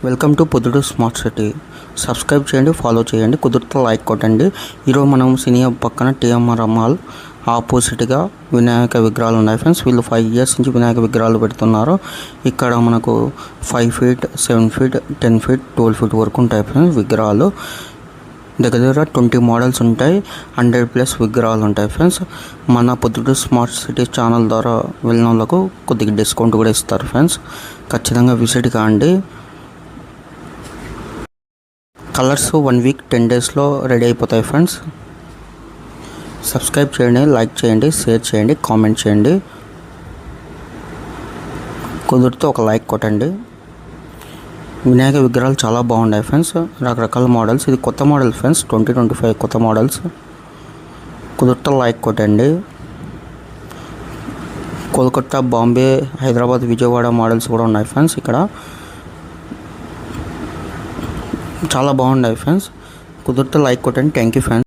Welcome to Proddatur smart city. Subscribe చేయండి, follow చేయండి, కుదిరితే లైక్ కొట్టండి. ఈరోజు మనం సినీ పక్కన టీఎంఆర్ మాల్ ఆపోజిట్గా వినాయక విగ్రహాలు ఉన్నాయి ఫ్రెండ్స్. వీళ్ళు 5 years నుంచి వినాయక విగ్రహాలు పెడుతున్నారు. ఇక్కడ మనకు 5 feet, 7 feet, 10 feet, 12 feet వరకు ఉంటాయి ఫ్రెండ్స్ విగ్రహాలు. దగ్గర 20 మోడల్స్ ఉంటాయి, 100+ విగ్రహాలు ఉంటాయి ఫ్రెండ్స్. మన పొద్దుటూరు స్మార్ట్ సిటీ ఛానల్ ద్వారా వెళ్ళిన వాళ్ళకు కొద్దిగా డిస్కౌంట్ కూడా ఇస్తారు ఫ్రెండ్స్. ఖచ్చితంగా విజిట్ కాండి. కలర్స్ 1 week 10 daysలో రెడీ అయిపోతాయి ఫ్రెండ్స్. సబ్స్క్రైబ్ చేయండి, లైక్ చేయండి, షేర్ చేయండి, కామెంట్ చేయండి, కుదిరితే ఒక లైక్ కొట్టండి. వినాయక విగ్రహాలు చాలా బాగున్నాయి ఫ్రెండ్స్, రకరకాల మోడల్స్. ఇది కొత్త మోడల్ ఫ్రెండ్స్, 2025 కొత్త మోడల్స్. కుదిరితే లైక్ కొట్టండి. కోల్కతా, బాంబే, హైదరాబాద్, విజయవాడ మోడల్స్ కూడా ఉన్నాయి ఫ్రెండ్స్. ఇక్కడ చాలా బాగున్నాయి ఫ్రెండ్స్. కుదిరితే లైక్ కొట్టండి. Thank you friends.